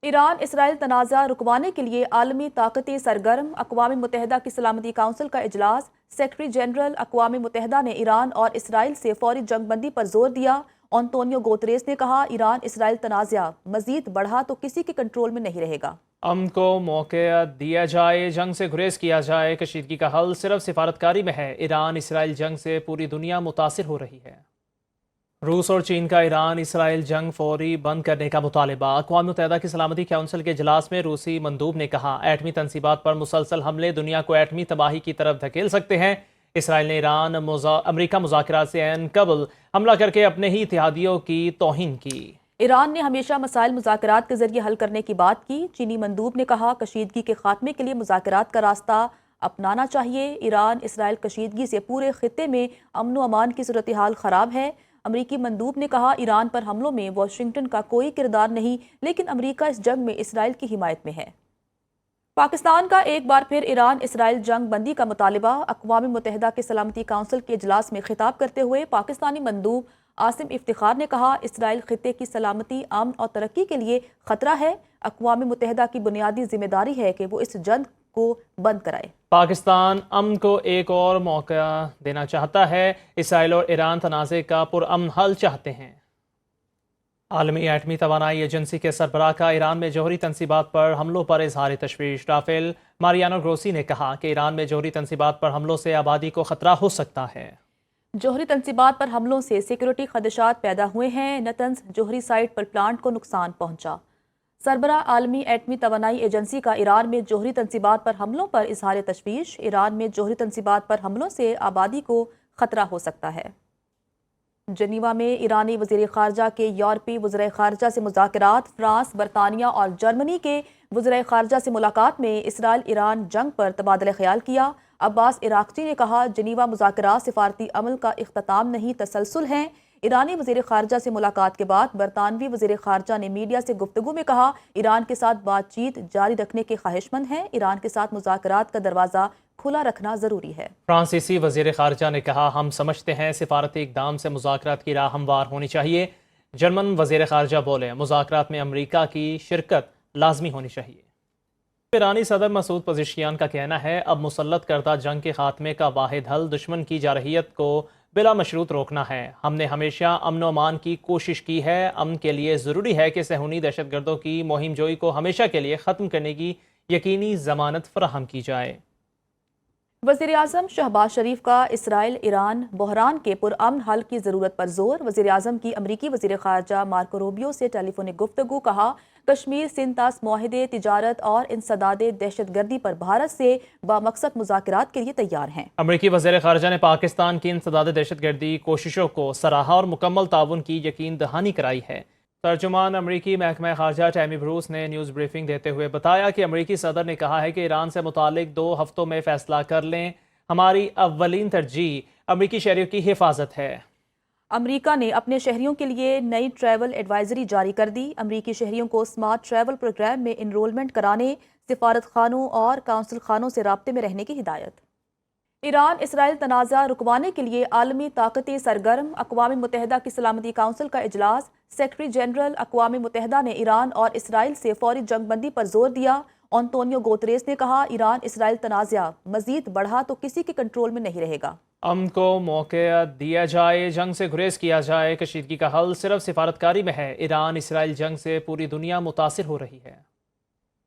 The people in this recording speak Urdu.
ایران اسرائیل تنازع رکوانے کے لیے عالمی طاقتیں سرگرم، اقوام متحدہ کی سلامتی کونسل کا اجلاس۔ سیکرٹری جنرل اقوام متحدہ نے ایران اور اسرائیل سے فوری جنگ بندی پر زور دیا۔ انطونیو گوتریس نے کہا ایران اسرائیل تنازع مزید بڑھا تو کسی کے کنٹرول میں نہیں رہے گا۔ امن کو موقع دیا جائے، جنگ سے گریز کیا جائے، کشیدگی کا حل صرف سفارتکاری میں ہے۔ ایران اسرائیل جنگ سے پوری دنیا متاثر ہو رہی ہے۔ روس اور چین کا ایران اسرائیل جنگ فوری بند کرنے کا مطالبہ۔ اقوام متحدہ کی سلامتی کونسل کے اجلاس میں روسی مندوب نے کہا ایٹمی تنصیبات پر مسلسل حملے دنیا کو ایٹمی تباہی کی طرف دھکیل سکتے ہیں۔ اسرائیل نے امریکہ مذاکرات سے عین قبل حملہ کر کے اپنے ہی اتحادیوں کی توہین کی۔ ایران نے ہمیشہ مسائل مذاکرات کے ذریعے حل کرنے کی بات کی۔ چینی مندوب نے کہا کشیدگی کے خاتمے کے لیے مذاکرات کا راستہ اپنانا چاہیے۔ ایران اسرائیل کشیدگی سے پورے خطے میں امن و امان کی صورتحال خراب ہے۔ امریکی مندوب نے کہا ایران پر حملوں میں واشنگٹن کا کوئی کردار نہیں، لیکن امریکہ اس جنگ میں اسرائیل کی حمایت میں ہے۔ پاکستان کا ایک بار پھر ایران اسرائیل جنگ بندی کا مطالبہ۔ اقوام متحدہ کے سلامتی کونسل کے اجلاس میں خطاب کرتے ہوئے پاکستانی مندوب عاصم افتخار نے کہا اسرائیل خطے کی سلامتی، امن اور ترقی کے لیے خطرہ ہے۔ اقوام متحدہ کی بنیادی ذمہ داری ہے کہ وہ اس جنگ کو بند کرائے۔ پاکستان امن کو ایک اور موقع دینا چاہتا ہے۔ اسرائیل اور ایران تنازع کا پرامن حل چاہتے ہیں۔ عالمی ایٹمی توانائی ایجنسی کے سربراہ کا ایران میں جوہری تنصیبات پر حملوں پر اظہار تشویش۔ رافیل ماریانو گروسی نے کہا کہ ایران میں جوہری تنصیبات پر حملوں سے آبادی کو خطرہ ہو سکتا ہے۔ جوہری تنصیبات پر حملوں سے سیکیورٹی خدشات پیدا ہوئے ہیں۔ نتنز جوہری سائٹ پر پلانٹ کو نقصان پہنچا۔ سربراہ عالمی ایٹمی توانائی ایجنسی کا ایران میں جوہری تنصیبات پر حملوں پر اظہار تشویش۔ ایران میں جوہری تنصیبات پر حملوں سے آبادی کو خطرہ ہو سکتا ہے۔ جنیوا میں ایرانی وزیر خارجہ کے یورپی وزرائے خارجہ سے مذاکرات۔ فرانس، برطانیہ اور جرمنی کے وزرائے خارجہ سے ملاقات میں اسرائیل ایران جنگ پر تبادلہ خیال کیا۔ عباس عراقچی نے کہا جنیوا مذاکرات سفارتی عمل کا اختتام نہیں، تسلسل ہیں۔ ایرانی وزیر خارجہ سے ملاقات کے بعد برطانوی وزیر خارجہ نے میڈیا سے گفتگو میں کہا ایران کے ساتھ بات چیت جاری رکھنے کے خواہش مند ہیں۔ ایران کے ساتھ مذاکرات کا دروازہ کھلا رکھنا ضروری ہے۔ فرانسیسی وزیر خارجہ نے کہا ہم سمجھتے ہیں سفارتی اقدام سے مذاکرات کی راہ ہموار ہونی چاہیے۔ جرمن وزیر خارجہ بولے مذاکرات میں امریکہ کی شرکت لازمی ہونی چاہیے۔ ایرانی صدر مسعود پزشکیان کا کہنا ہے اب مسلط کردہ جنگ کے خاتمے کا واحد حل دشمن کی جارحیت کو بلا مشروط روکنا ہے۔ ہم نے ہمیشہ امن و امان کی کوشش کی ہے۔ امن کے لیے ضروری ہے کہ صہیونی دہشت گردوں کی مہم جوئی کو ہمیشہ کے لیے ختم کرنے کی یقینی ضمانت فراہم کی جائے۔ وزیراعظم شہباز شریف کا اسرائیل ایران بحران کے پرامن حل کی ضرورت پر زور۔ وزیراعظم کی امریکی وزیر خارجہ مارکو روبیو سے ٹیلی فونک گفتگو۔ کہا کشمیر سندھ طاس معاہدے، تجارت اور انسداد دہشت گردی پر بھارت سے بامقصد مذاکرات کے لیے تیار ہیں۔ امریکی وزیر خارجہ نے پاکستان کی انسداد دہشت گردی کوششوں کو سراہا اور مکمل تعاون کی یقین دہانی کرائی ہے۔ ترجمان امریکی محکمہ خارجہ ٹیمی بروس نے نیوز بریفنگ دیتے ہوئے بتایا کہ امریکی صدر نے کہا ہے کہ ایران سے متعلق 2 ہفتوں میں فیصلہ کر لیں۔ ہماری اولین ترجیح امریکی شہریوں کی حفاظت ہے۔ امریکہ نے اپنے شہریوں کے لیے نئی ٹریول ایڈوائزری جاری کر دی۔ امریکی شہریوں کو سمارٹ ٹریول پروگرام میں انرولمنٹ کرانے، سفارت خانوں اور قونصل خانوں سے رابطے میں رہنے کی ہدایت۔ ایران اسرائیل تنازع رکوانے کے لیے عالمی طاقتیں سرگرم۔ اقوام متحدہ کی سلامتی کونسل کا اجلاس۔ سیکرٹری جنرل اقوام متحدہ نے ایران اور اسرائیل سے فوری جنگ بندی پر زور دیا۔ انطونیو گوتریس نے کہا ایران اسرائیل تنازع مزید بڑھا تو کسی کے کنٹرول میں نہیں رہے گا۔ امن کو موقع دیا جائے، جنگ سے گریز کیا جائے، کشیدگی کا حل صرف سفارتکاری میں ہے۔ ایران اسرائیل جنگ سے پوری دنیا متاثر ہو رہی ہے۔